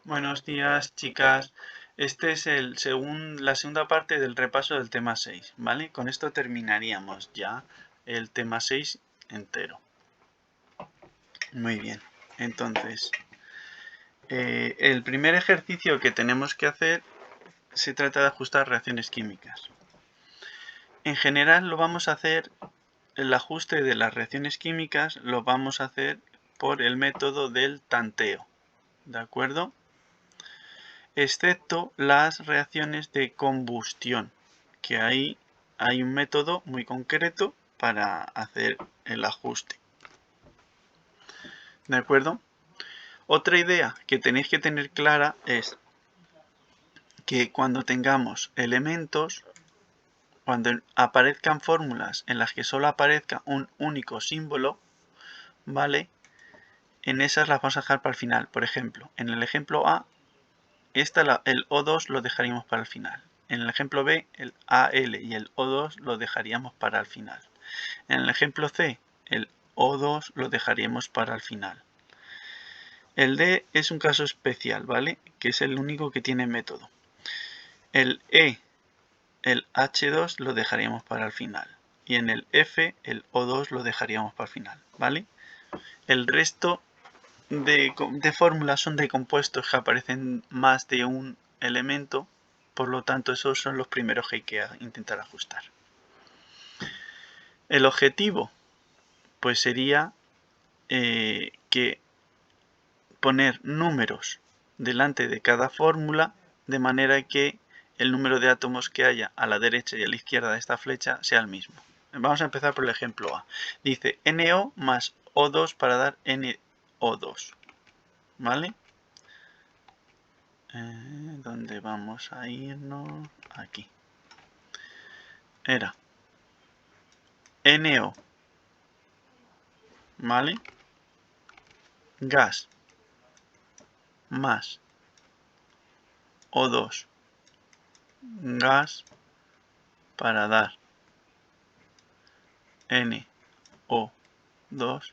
Buenos días, chicas. Este es la segunda parte del repaso del tema 6, ¿vale? Con esto terminaríamos ya el tema 6 entero. Muy bien. Entonces, el primer ejercicio que tenemos que hacer se trata de ajustar reacciones químicas. En general lo vamos a hacer, el ajuste de las reacciones químicas lo vamos a hacer por el método del tanteo, ¿de acuerdo? Excepto las reacciones de combustión, que ahí hay un método muy concreto para hacer el ajuste. ¿De acuerdo? Otra idea que tenéis que tener clara es que cuando tengamos elementos, cuando aparezcan fórmulas en las que solo aparezca un único símbolo, ¿vale? En esas las vamos a dejar para el final. Por ejemplo, en el ejemplo A, el O2 lo dejaríamos para el final. En el ejemplo B, el Al y el O2 lo dejaríamos para el final. En el ejemplo C, el O2 lo dejaríamos para el final. El D es un caso especial, ¿vale? Que es el único que tiene método. El E, el H2 lo dejaríamos para el final. Y en el F, el O2 lo dejaríamos para el final, ¿vale? El resto de fórmulas son de compuestos que aparecen más de un elemento, por lo tanto esos son los primeros que hay que intentar ajustar. El objetivo pues sería que poner números delante de cada fórmula de manera que el número de átomos que haya a la derecha y a la izquierda de esta flecha sea el mismo. Vamos a empezar por el ejemplo A. Dice NO más O2 para dar NO2. ¿Vale? ¿Dónde vamos a irnos? Aquí. Era NO, ¿vale? Gas más O2, gas para dar NO2,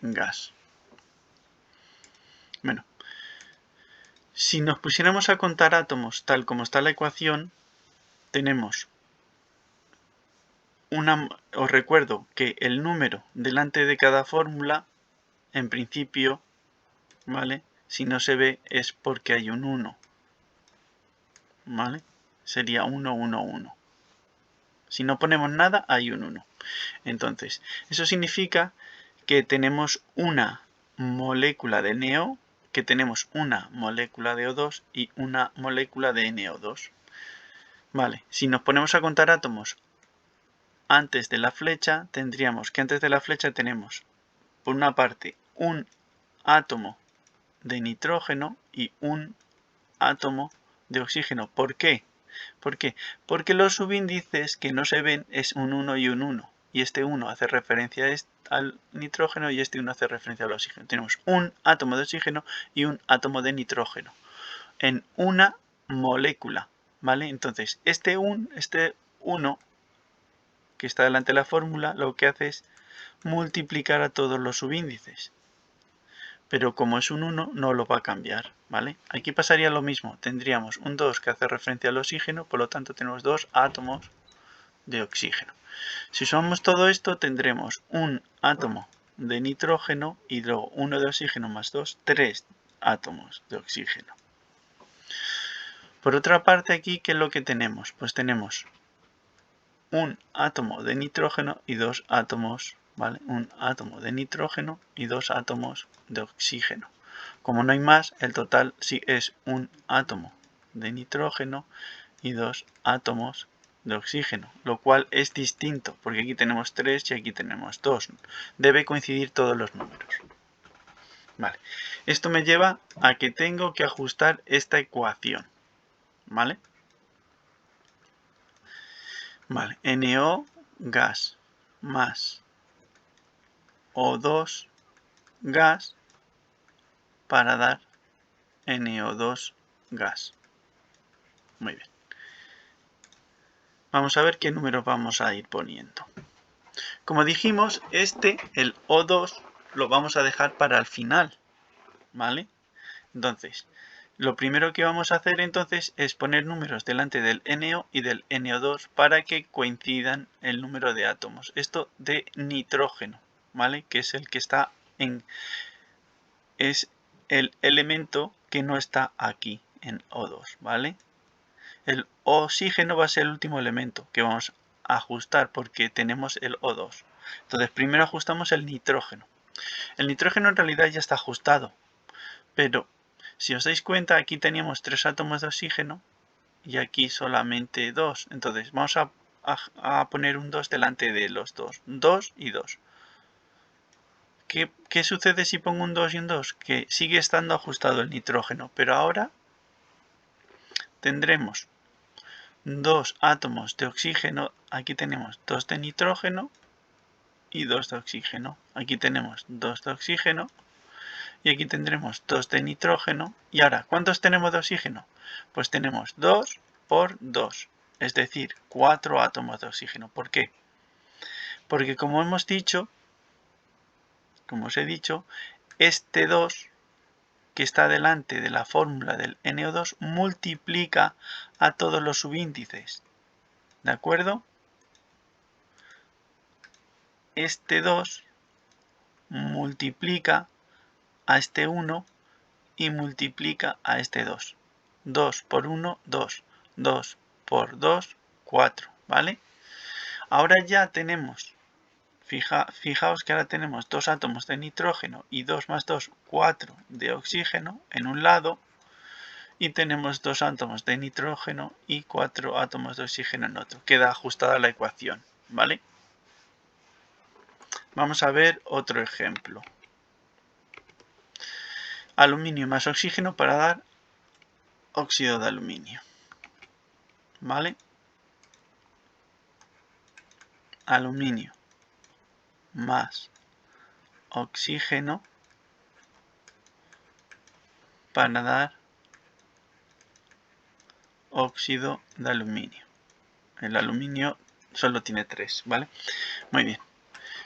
gas. Bueno, si nos pusiéramos a contar átomos tal como está la ecuación, tenemos os recuerdo que el número delante de cada fórmula, en principio, ¿vale? Si no se ve es porque hay un 1, ¿vale? Sería 1, 1, 1. Si no ponemos nada, hay un 1. Entonces, eso significa que tenemos una molécula de NO, que tenemos una molécula de O2 y una molécula de NO2. Vale, si nos ponemos a contar átomos antes de la flecha, tendríamos que antes de la flecha tenemos, por una parte, un átomo de nitrógeno y un átomo de oxígeno. ¿Por qué? ¿Por qué? Porque los subíndices que no se ven es un 1 y un 1. Y este 1 hace referencia al nitrógeno y este 1 hace referencia al oxígeno. Tenemos un átomo de oxígeno y un átomo de nitrógeno en una molécula, ¿vale? Entonces, este 1 que está delante de la fórmula lo que hace es multiplicar a todos los subíndices. Pero como es un 1, no lo va a cambiar, ¿vale? Aquí pasaría lo mismo. Tendríamos un 2 que hace referencia al oxígeno, por lo tanto tenemos 2 átomos de oxígeno. Si sumamos todo esto, tendremos un átomo de nitrógeno y luego 1 de oxígeno más 2, 3 átomos de oxígeno. Por otra parte, aquí, ¿qué es lo que tenemos? Pues tenemos un átomo de nitrógeno y 2 átomos, ¿vale? Un átomo de nitrógeno y 2 átomos de oxígeno. Como no hay más, el total sí es un átomo de nitrógeno y 2 átomos de oxígeno, lo cual es distinto, porque aquí tenemos 3 y aquí tenemos 2. Debe coincidir todos los números. Vale. Esto me lleva a que tengo que ajustar esta ecuación, ¿vale? Vale, NO gas más O2 gas para dar NO2 gas. Muy bien. Vamos a ver qué números vamos a ir poniendo. Como dijimos, el O2 lo vamos a dejar para el final, ¿vale? Entonces, lo primero que vamos a hacer entonces es poner números delante del NO y del NO2 para que coincidan el número de átomos. Esto de nitrógeno, ¿vale? Que es el que está es el elemento que no está aquí en O2, ¿vale? El oxígeno va a ser el último elemento que vamos a ajustar porque tenemos el O2. Entonces, primero ajustamos el nitrógeno. El nitrógeno en realidad ya está ajustado, pero si os dais cuenta, aquí teníamos 3 átomos de oxígeno y aquí solamente 2. Entonces vamos a poner un 2 delante de los dos. 2 y 2. ¿Qué sucede si pongo un 2 y un 2? Que sigue estando ajustado el nitrógeno, pero ahora tendremos 2 átomos de oxígeno. Aquí tenemos 2 de nitrógeno y 2 de oxígeno. Aquí tenemos 2 de oxígeno. Y aquí tendremos 2 de nitrógeno. Y ahora, ¿cuántos tenemos de oxígeno? Pues tenemos 2 por 2, es decir, 4 átomos de oxígeno. ¿Por qué? Porque como os he dicho, este 2 que está delante de la fórmula del NO2 multiplica a todos los subíndices. ¿De acuerdo? Este 2 multiplica a este 1 y multiplica a este 2. 2 por 1, 2. 2 por 2, 4. ¿Vale? Ahora ya tenemos, fijaos que ahora tenemos 2 átomos de nitrógeno y 2 más 2, 4 de oxígeno en un lado. Y tenemos 2 átomos de nitrógeno y 4 átomos de oxígeno en otro. Queda ajustada la ecuación. ¿Vale? Vamos a ver otro ejemplo. Aluminio más oxígeno para dar óxido de aluminio. ¿Vale? Aluminio más oxígeno para dar óxido de aluminio. El aluminio solo tiene 3, ¿vale? Muy bien.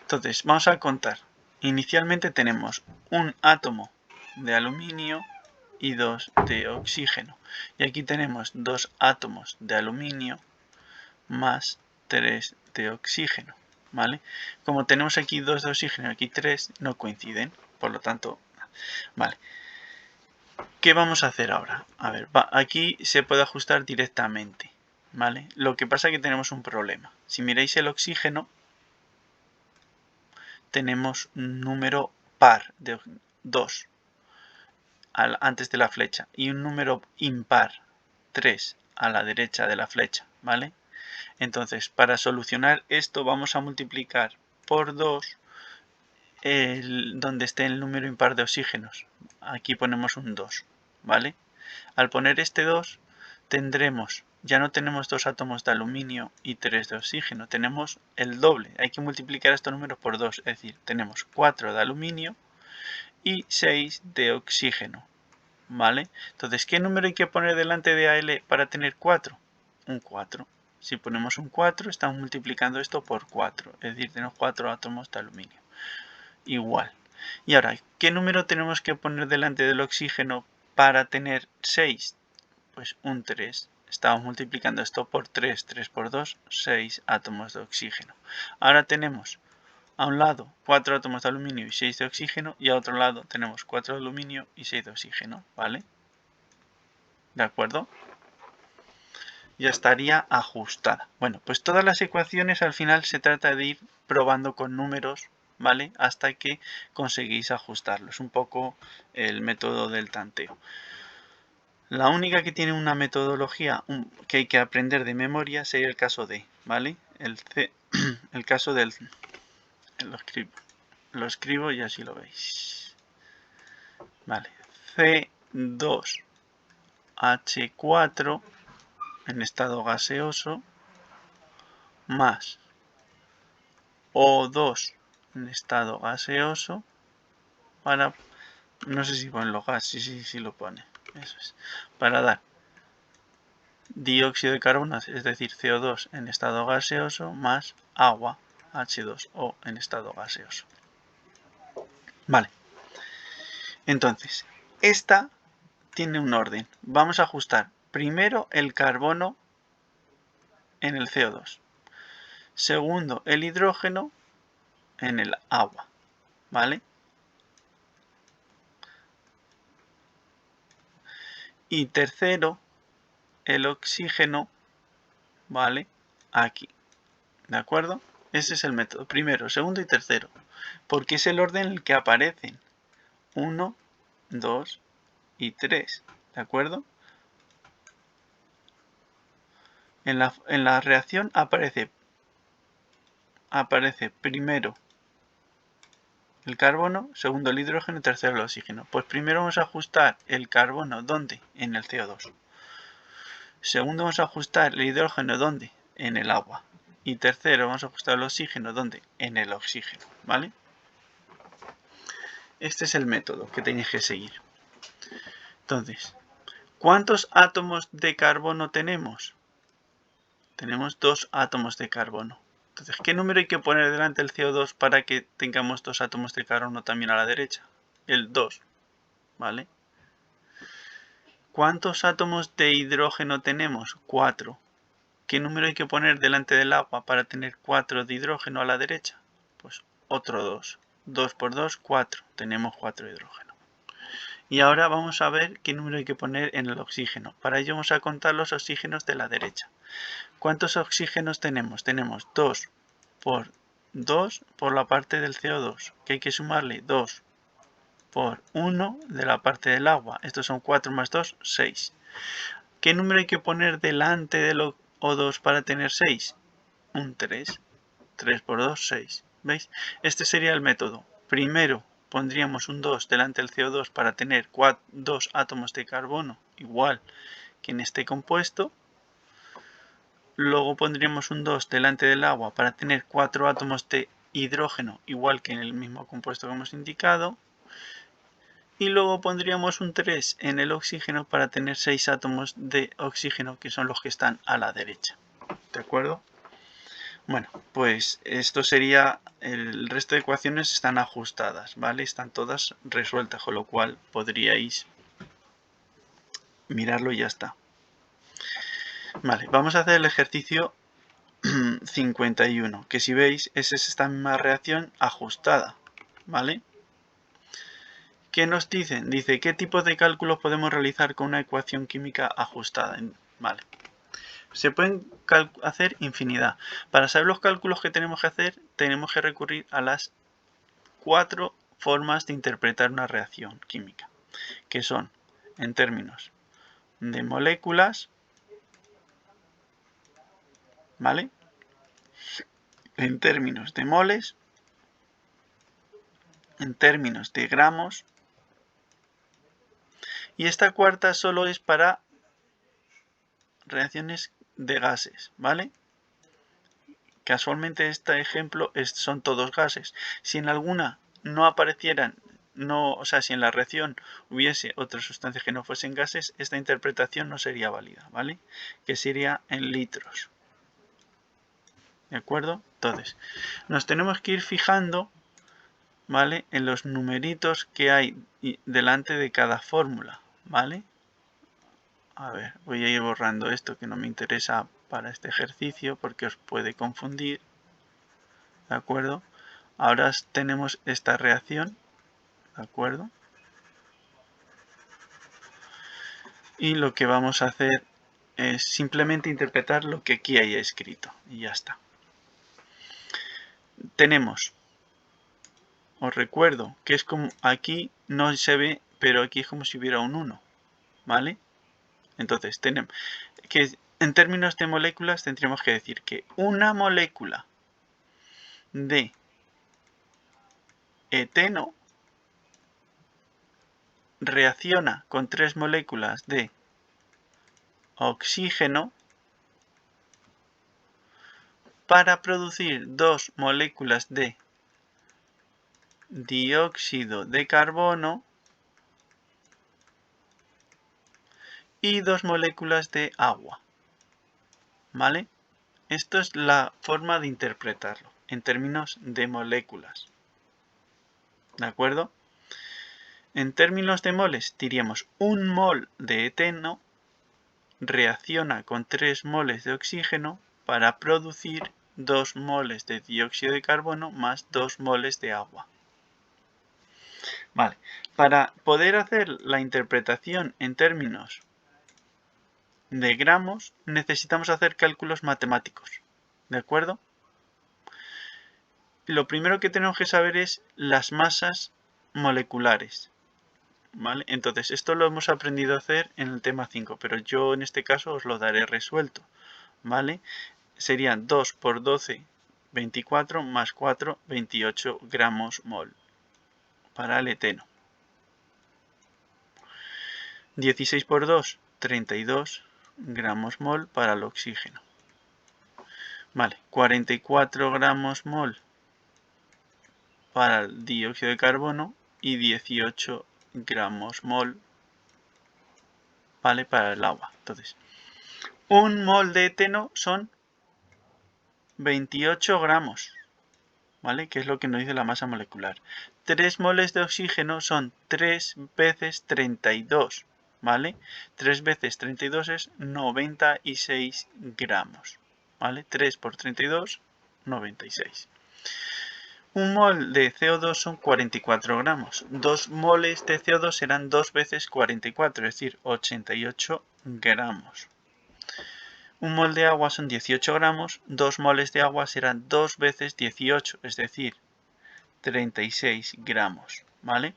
Entonces, vamos a contar. Inicialmente tenemos un átomo de aluminio y 2 de oxígeno. Y aquí tenemos 2 átomos de aluminio más 3 de oxígeno, ¿vale? Como tenemos aquí 2 de oxígeno y aquí 3, no coinciden, por lo tanto, vale. ¿Qué vamos a hacer ahora? A ver, aquí se puede ajustar directamente, ¿vale? Lo que pasa es que tenemos un problema. Si miráis el oxígeno, tenemos un número par de 2 antes de la flecha y un número impar 3 a la derecha de la flecha, ¿vale? Entonces, para solucionar esto vamos a multiplicar por 2 donde esté el número impar de oxígenos. Aquí ponemos un 2, ¿vale? Al poner este 2 tendremos, ya no tenemos 2 átomos de aluminio y 3 de oxígeno, tenemos el doble. Hay que multiplicar estos números por 2, es decir, tenemos 4 de aluminio y 6 de oxígeno, ¿vale? Entonces, ¿qué número hay que poner delante de AL para tener 4? Un 4. Si ponemos un 4, estamos multiplicando esto por 4, es decir, tenemos 4 átomos de aluminio. Igual. Y ahora, ¿qué número tenemos que poner delante del oxígeno para tener 6? Pues un 3. Estamos multiplicando esto por 3. 3 por 2, 6 átomos de oxígeno. Ahora tenemos a un lado 4 átomos de aluminio y 6 de oxígeno, y a otro lado tenemos 4 de aluminio y 6 de oxígeno, ¿vale? ¿De acuerdo? Ya estaría ajustada. Bueno, pues todas las ecuaciones al final se trata de ir probando con números, ¿vale? Hasta que conseguís ajustarlos. Un poco el método del tanteo. La única que tiene una metodología que hay que aprender de memoria sería el caso D, ¿vale? El caso del... Lo escribo y así lo veis. Vale. C2H4 en estado gaseoso más O2 en estado gaseoso para... No sé si pone los gases, sí lo pone. Eso es. Para dar dióxido de carbono, es decir, CO2 en estado gaseoso más agua, H2O en estado gaseoso. Vale. Entonces, esta tiene un orden. Vamos a ajustar primero el carbono en el CO2. Segundo, el hidrógeno en el agua. ¿Vale? Y tercero, el oxígeno, ¿vale? Aquí. ¿De acuerdo? Ese es el método. Primero, segundo y tercero. Porque es el orden en el que aparecen. 1, 2 y 3. ¿De acuerdo? En la reacción aparece primero el carbono, segundo el hidrógeno y tercero el oxígeno. Pues primero vamos a ajustar el carbono, ¿dónde? En el CO2. Segundo vamos a ajustar el hidrógeno, ¿dónde? En el agua. Y tercero vamos a ajustar el oxígeno, ¿dónde? En el oxígeno, ¿vale? Este es el método que tenéis que seguir. Entonces, ¿cuántos átomos de carbono tenemos? Tenemos 2 átomos de carbono. Entonces, ¿qué número hay que poner delante del CO2 para que tengamos 2 átomos de carbono también a la derecha? El 2, ¿vale? ¿Cuántos átomos de hidrógeno tenemos? 4. ¿Qué número hay que poner delante del agua para tener 4 de hidrógeno a la derecha? Pues otro 2. 2 por 2, 4. Tenemos 4 de hidrógeno. Y ahora vamos a ver qué número hay que poner en el oxígeno. Para ello vamos a contar los oxígenos de la derecha. ¿Cuántos oxígenos tenemos? Tenemos 2 por 2 por la parte del CO2, que hay que sumarle 2 por 1 de la parte del agua. Estos son 4 más 2, 6. ¿Qué número hay que poner delante del O2 para tener 6? Un 3. 3 por 2, 6. ¿Veis? Este sería el método. Primero pondríamos un 2 delante del CO2 para tener 2 átomos de carbono, igual que en este compuesto. Luego pondríamos un 2 delante del agua para tener 4 átomos de hidrógeno, igual que en el mismo compuesto que hemos indicado. Y luego pondríamos un 3 en el oxígeno para tener 6 átomos de oxígeno, que son los que están a la derecha. ¿De acuerdo? Bueno, pues esto sería, el resto de ecuaciones están ajustadas, ¿vale? Están todas resueltas, con lo cual podríais mirarlo y ya está. Vale, vamos a hacer el ejercicio 51, que si veis es esta misma reacción ajustada, ¿vale? ¿Qué nos dicen? Dice, ¿qué tipo de cálculos podemos realizar con una ecuación química ajustada? Vale. Se pueden hacer infinidad. Para saber los cálculos que tenemos que hacer, tenemos que recurrir a las 4 formas de interpretar una reacción química, que son en términos de moléculas, ¿vale? En términos de moles, en términos de gramos, y esta cuarta solo es para reacciones de gases, ¿vale? Casualmente este ejemplo son todos gases. Si en alguna no aparecieran, o sea, si en la reacción hubiese otras sustancias que no fuesen gases, esta interpretación no sería válida, ¿vale? Que sería en litros. ¿De acuerdo? Entonces, nos tenemos que ir fijando, ¿vale? En los numeritos que hay delante de cada fórmula, ¿vale? A ver, voy a ir borrando esto que no me interesa para este ejercicio porque os puede confundir. ¿De acuerdo? Ahora tenemos esta reacción. ¿De acuerdo? Y lo que vamos a hacer es simplemente interpretar lo que aquí haya escrito. Y ya está. Tenemos, os recuerdo que es como aquí no se ve, pero aquí es como si hubiera un 1. ¿Vale? Entonces, tenemos que en términos de moléculas tendríamos que decir que una molécula de eteno reacciona con 3 moléculas de oxígeno para producir 2 moléculas de dióxido de carbono y 2 moléculas de agua. ¿Vale? Esto es la forma de interpretarlo en términos de moléculas. ¿De acuerdo? en términos de moles diríamos 1 mol de eteno reacciona con 3 moles de oxígeno para producir 2 moles de dióxido de carbono más 2 moles de agua. Vale, para poder hacer la interpretación en términos de gramos necesitamos hacer cálculos matemáticos, ¿de acuerdo? Lo primero que tenemos que saber es las masas moleculares, ¿vale? Entonces esto lo hemos aprendido a hacer en el tema 5, pero yo en este caso os lo daré resuelto, ¿vale? Serían 2 por 12, 24 más 4, 28 gramos mol para el eteno. 16 por 2, 32 gramos mol para el oxígeno. Vale, 44 gramos mol para el dióxido de carbono y 18 gramos mol, ¿vale?, para el agua. Entonces, un mol de eteno son 28 gramos, ¿vale?, que es lo que nos dice la masa molecular. 3 moles de oxígeno son 3 veces 32, ¿vale? 3 veces 32 es 96 gramos, ¿vale? 3 por 32, 96. Un mol de CO2 son 44 gramos. 2 moles de CO2 serán 2 veces 44, es decir, 88 gramos. Un mol de agua son 18 gramos. 2 moles de agua serán 2 veces 18, es decir, 36 gramos, ¿vale?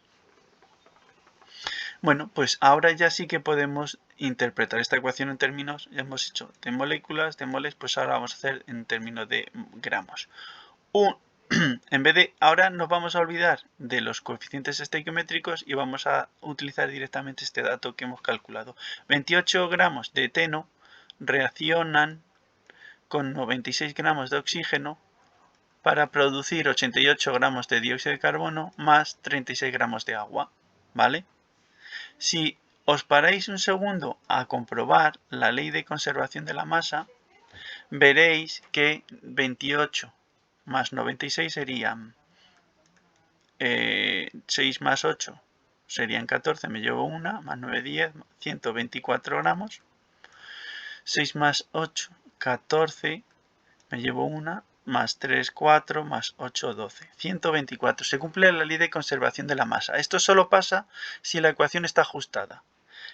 Bueno, pues ahora ya sí que podemos interpretar esta ecuación en términos, ya hemos hecho de moléculas, de moles, pues ahora vamos a hacer en términos de gramos. En vez de, ahora nos vamos a olvidar de los coeficientes estequiométricos y vamos a utilizar directamente este dato que hemos calculado. 28 gramos de eteno reaccionan con 96 gramos de oxígeno para producir 88 gramos de dióxido de carbono más 36 gramos de agua, ¿vale? Si os paráis un segundo a comprobar la ley de conservación de la masa, veréis que 28 más 96 serían 6 más 8 serían 14, me llevo 1, más 9, 10, 124 gramos. 6 más 8, 14, me llevo 1, más 3, 4, más 8, 12. 124. Se cumple la ley de conservación de la masa. Esto solo pasa si la ecuación está ajustada.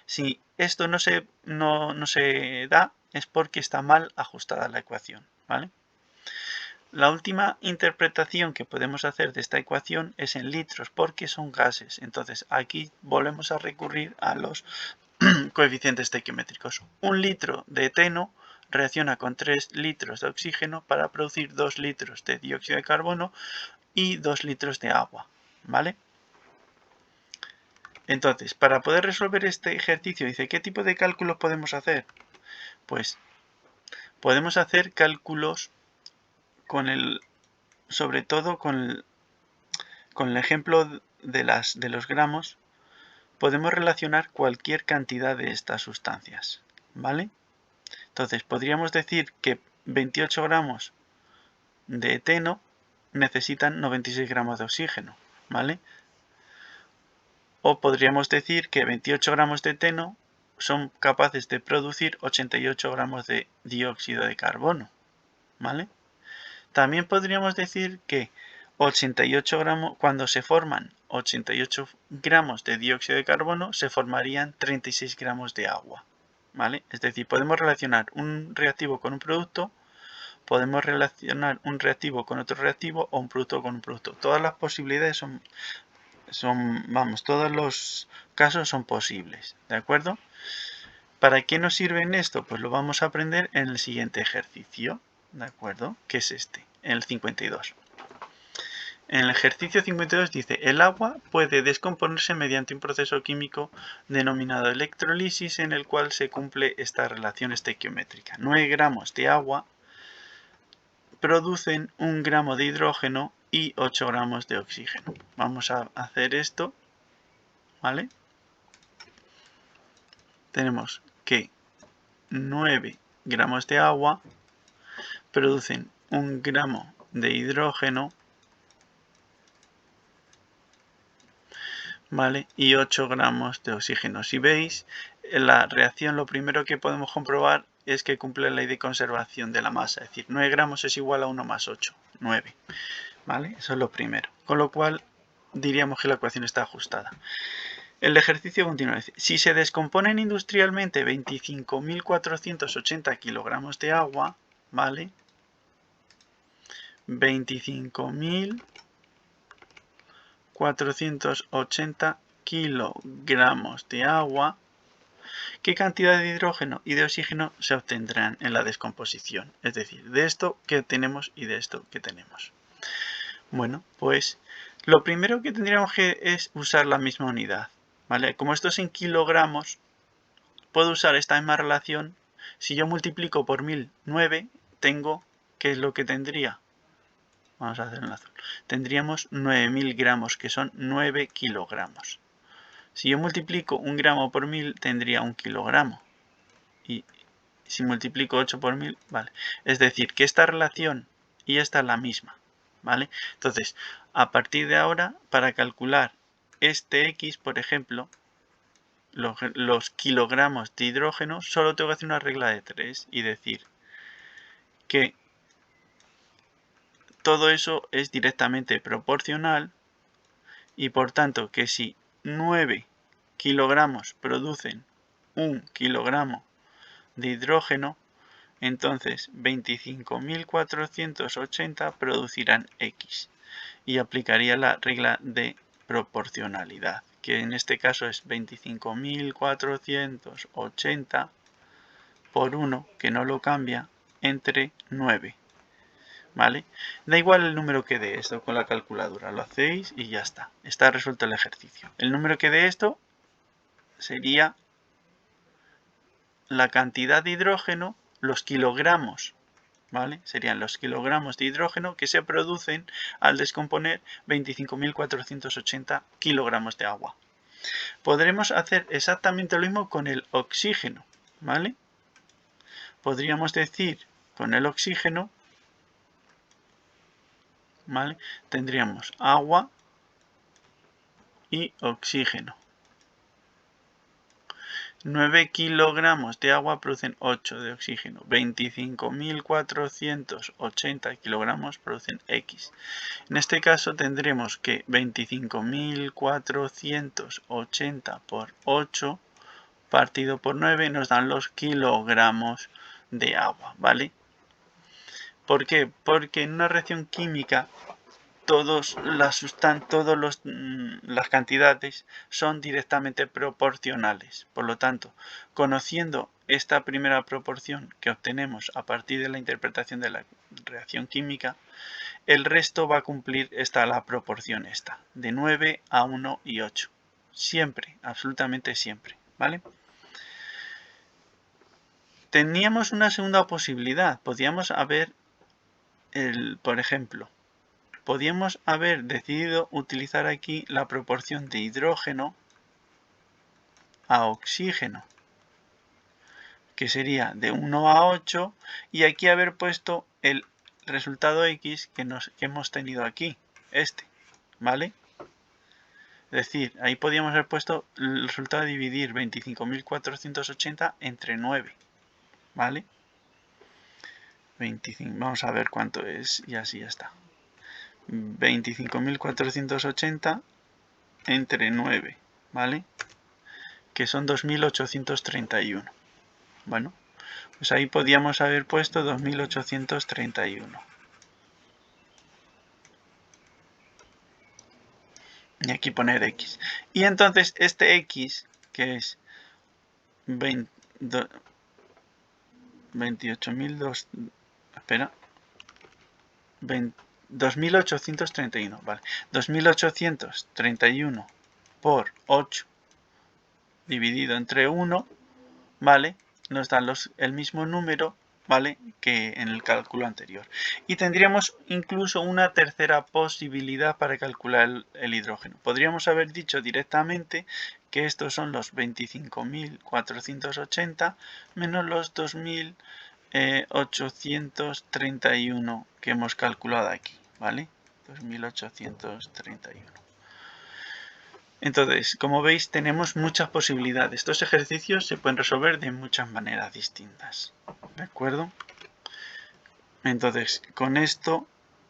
Si esto no se da, es porque está mal ajustada la ecuación, ¿vale? La última interpretación que podemos hacer de esta ecuación es en litros, porque son gases. Entonces aquí volvemos a recurrir a los coeficientes estequiométricos. 1 litro de eteno reacciona con 3 litros de oxígeno para producir 2 litros de dióxido de carbono y 2 litros de agua, ¿vale? Entonces, para poder resolver este ejercicio, dice, ¿qué tipo de cálculos podemos hacer? Pues podemos hacer cálculos sobre todo con el ejemplo de los gramos. Podemos relacionar cualquier cantidad de estas sustancias, ¿vale? Entonces, podríamos decir que 28 gramos de eteno necesitan 96 gramos de oxígeno, ¿vale? O podríamos decir que 28 gramos de eteno son capaces de producir 88 gramos de dióxido de carbono, ¿vale? También podríamos decir que 88 gramos, cuando se forman 88 gramos de dióxido de carbono, se formarían 36 gramos de agua, ¿vale? Es decir, podemos relacionar un reactivo con un producto, podemos relacionar un reactivo con otro reactivo o un producto con un producto. Todas las posibilidades todos los casos son posibles, ¿de acuerdo? ¿Para qué nos sirve esto? Pues lo vamos a aprender en el siguiente ejercicio, ¿de acuerdo? Que es este, en el 52. En el ejercicio 52 dice, el agua puede descomponerse mediante un proceso químico denominado electrolisis en el cual se cumple esta relación estequiométrica. 9 gramos de agua producen 1 gramo de hidrógeno y 8 gramos de oxígeno. Vamos a hacer esto, ¿vale? Tenemos que 9 gramos de agua producen 1 gramo de hidrógeno ¿vale? Y 8 gramos de oxígeno. Si veis, en la reacción lo primero que podemos comprobar es que cumple la ley de conservación de la masa, es decir, 9 gramos es igual a 1 más 8, 9, ¿vale? Eso es lo primero. Con lo cual diríamos que la ecuación está ajustada. El ejercicio continúa. Si se descomponen industrialmente 25.480 kilogramos de agua, ¿vale? 25.480 kilogramos de agua, ¿qué cantidad de hidrógeno y de oxígeno se obtendrán en la descomposición? Es decir, de esto que tenemos y de esto que tenemos. Bueno, pues lo primero que tendríamos que es usar la misma unidad, ¿vale? Como esto es en kilogramos, puedo usar esta misma relación. Si yo multiplico por 1009, tengo, ¿qué es lo que tendría? Vamos a hacer en azul. Tendríamos 9000 gramos, que son 9 kilogramos. Si yo multiplico 1 gramo por 1000, tendría 1 kilogramo. Y si multiplico 8 por 1000, vale. Es decir, que esta relación y esta es la misma, ¿vale? Entonces, a partir de ahora, para calcular este X, por ejemplo, los kilogramos de hidrógeno, solo tengo que hacer una regla de 3 y decir que todo eso es directamente proporcional y por tanto que si 9 kilogramos producen 1 kilogramo de hidrógeno, entonces 25.480 producirán X y aplicaría la regla de proporcionalidad, que en este caso es 25.480 por 1, que no lo cambia, entre 9. ¿Vale? Da igual el número que dé esto con la calculadora, lo hacéis y ya está. Está resuelto el ejercicio. El número que dé esto sería la cantidad de hidrógeno, los kilogramos, ¿vale? Serían los kilogramos de hidrógeno que se producen al descomponer 25.480 kilogramos de agua. Podremos hacer exactamente lo mismo con el oxígeno, ¿vale? Podríamos decir con el oxígeno, ¿vale? Tendríamos agua y oxígeno. 9 kilogramos de agua producen 8 de oxígeno. 25.480 kilogramos producen X. En este caso tendremos que 25.480 por 8 partido por 9 nos dan los kilogramos de agua, ¿vale? ¿Por qué? Porque en una reacción química todas las cantidades son directamente proporcionales. Por lo tanto, conociendo esta primera proporción que obtenemos a partir de la interpretación de la reacción química, el resto va a cumplir la proporción esta, de 9 a 1 y 8. Siempre, absolutamente siempre, ¿vale? Teníamos una segunda posibilidad. Podíamos haber, por ejemplo, podíamos haber decidido utilizar aquí la proporción de hidrógeno a oxígeno, que sería de 1 a 8, y aquí haber puesto el resultado X que hemos tenido aquí, ¿vale? Es decir, ahí podíamos haber puesto el resultado de dividir 25.480 entre 9, ¿vale? 25, vamos a ver cuánto es y así ya está. 25.480 entre 9, ¿vale? Que son 2.831. Bueno, pues ahí podíamos haber puesto 2.831. Y aquí poner X. Y entonces este X, que es 28.200, espera, 2.831, vale. 2.831 por 8 dividido entre 1, ¿vale? Nos dan el mismo número, ¿vale? Que en el cálculo anterior. Y tendríamos incluso una tercera posibilidad para calcular el hidrógeno. Podríamos haber dicho directamente que estos son los 25.480 menos los 2.831 que hemos calculado aquí, ¿vale? 2.831. Entonces, como veis, tenemos muchas posibilidades. Estos ejercicios se pueden resolver de muchas maneras distintas. ¿De acuerdo? Entonces, con esto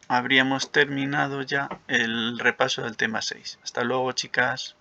habríamos terminado ya el repaso del tema 6. Hasta luego, chicas.